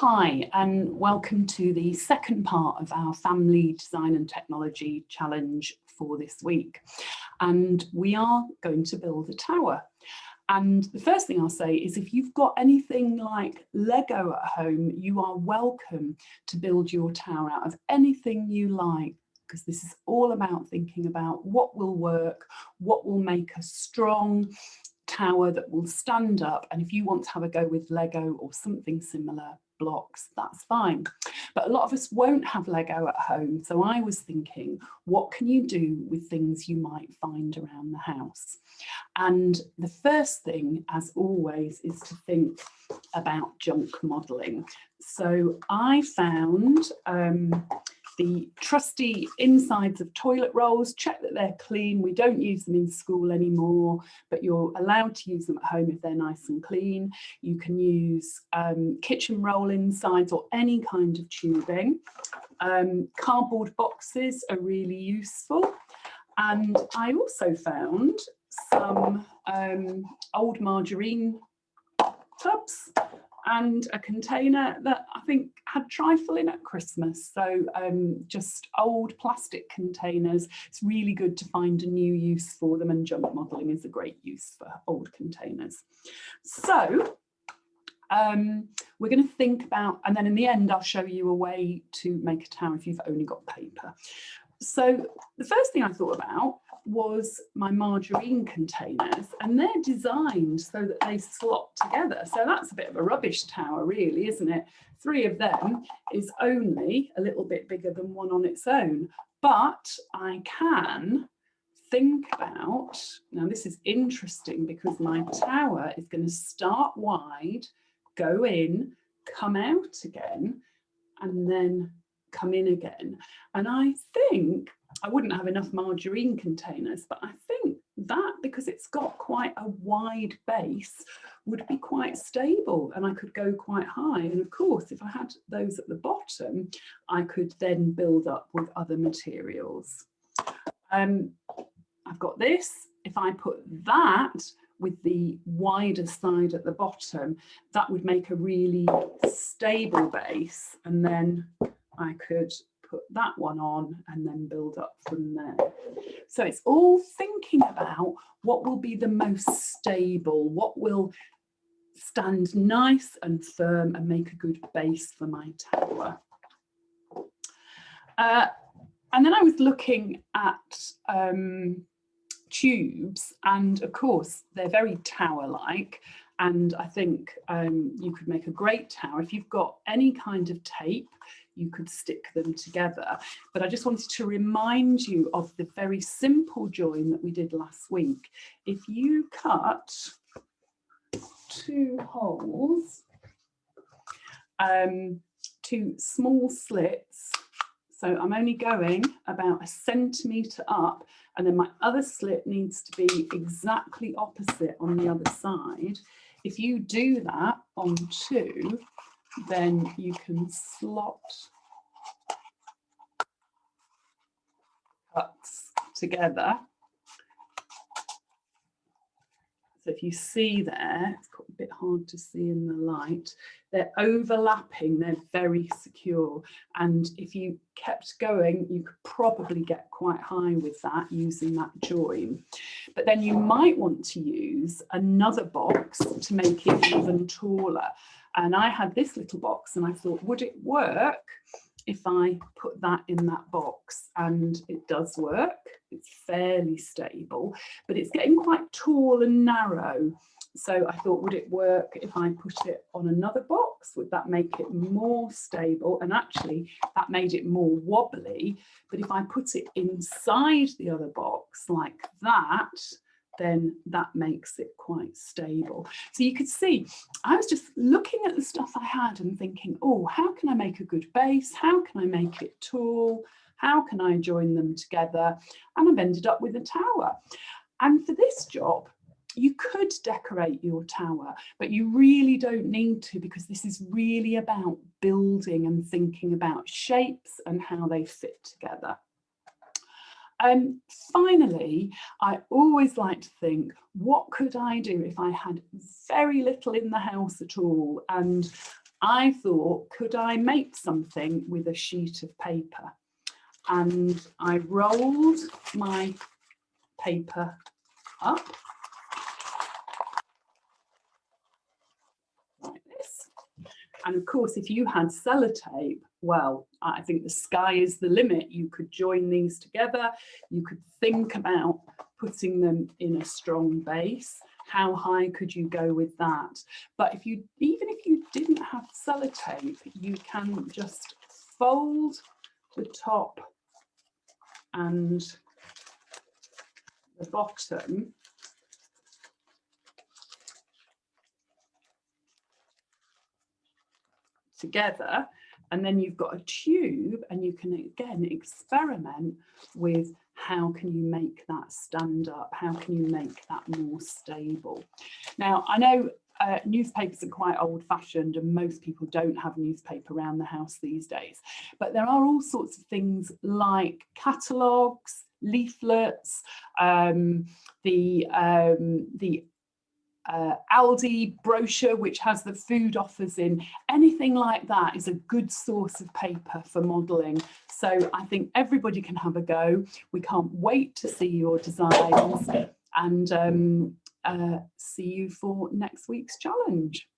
Hi, and welcome to the second part of our Family Design and Technology Challenge for this week. And we are going to build a tower. And the first thing I'll say is if you've got anything like Lego at home, you are welcome to build your tower out of anything you like, because this is all about thinking about what will work, what will make a strong tower that will stand up. And if you want to have a go with Lego or something similar, blocks, that's fine. But a lot of us won't have Lego at home. So I was thinking, what can you do with things you might find around the house? And the first thing, as always, is to think about junk modelling. So I found the trusty insides of toilet rolls. Check that they're clean. We don't use them in school anymore, but you're allowed to use them at home if they're nice and clean. You can use kitchen roll insides or any kind of tubing. Cardboard boxes are really useful. And I also found some old margarine tubs and a container that I think had trifle in at Christmas. So just old plastic containers. It's really good to find a new use for them, and junk modelling is a great use for old containers. So we're going to think about, and then in the end I'll show you a way to make a tower if you've only got paper. So the first thing I thought about was my margarine containers, and they're designed so that they slot together. So that's a bit of a rubbish tower, really, isn't it? 3 of them is only a little bit bigger than one on its own. But I can think about, now this is interesting because my tower is going to start wide, go in, come out again, and then come in again. And I think I wouldn't have enough margarine containers, but I think that, because it's got quite a wide base, would be quite stable, and I could go quite high. And of course, if I had those at the bottom, I could then build up with other materials. I've got this. If I put that with the wider side at the bottom, that would make a really stable base, and then I could put that one on and then build up from there. So it's all thinking about what will be the most stable, what will stand nice and firm and make a good base for my tower. And then I was looking at tubes, and of course they're very tower-like, and I think you could make a great tower. If you've got any kind of tape, you could stick them together. But I just wanted to remind you of the very simple join that we did last week. If you cut 2 holes, 2 small slits, so I'm only going about 1 centimetre up, and then my other slit needs to be exactly opposite on the other side. If you do that on 2, then you can slot cuts together. So if you see there, it's a bit hard to see in the light, they're overlapping, they're very secure. And if you kept going, you could probably get quite high with that using that join. But then you might want to use another box to make it even taller. And I had this little box, and I thought, would it work if I put that in that box? And it does work. It's fairly stable, but it's getting quite tall and narrow. So I thought, would it work if I put it on another box? Would that make it more stable? And actually that made it more wobbly. But if I put it inside the other box like that, then that makes it quite stable. So you could see, I was just looking at the stuff I had and thinking, oh, how can I make a good base? How can I make it tall? How can I join them together? And I've ended up with a tower. And for this job, you could decorate your tower, but you really don't need to, because this is really about building and thinking about shapes and how they fit together. Finally, I always like to think, what could I do if I had very little in the house at all, and I thought, could I make something with a sheet of paper? And I rolled my paper up like this. And of course, if you had sellotape, well, I think the sky is the limit. You could join these together. You could think about putting them in a strong base. How high could you go with that? But even if you didn't have sellotape, you can just fold the top and the bottom together, and then you've got a tube, and you can again experiment with how can you make that stand up, how can you make that more stable. Now, I know newspapers are quite old-fashioned and most people don't have newspaper around the house these days, but there are all sorts of things like catalogues, leaflets, the Aldi brochure, which has the food offers in. Anything like that is a good source of paper for modelling. So I think everybody can have a go. We can't wait to see your designs, and see you for next week's challenge.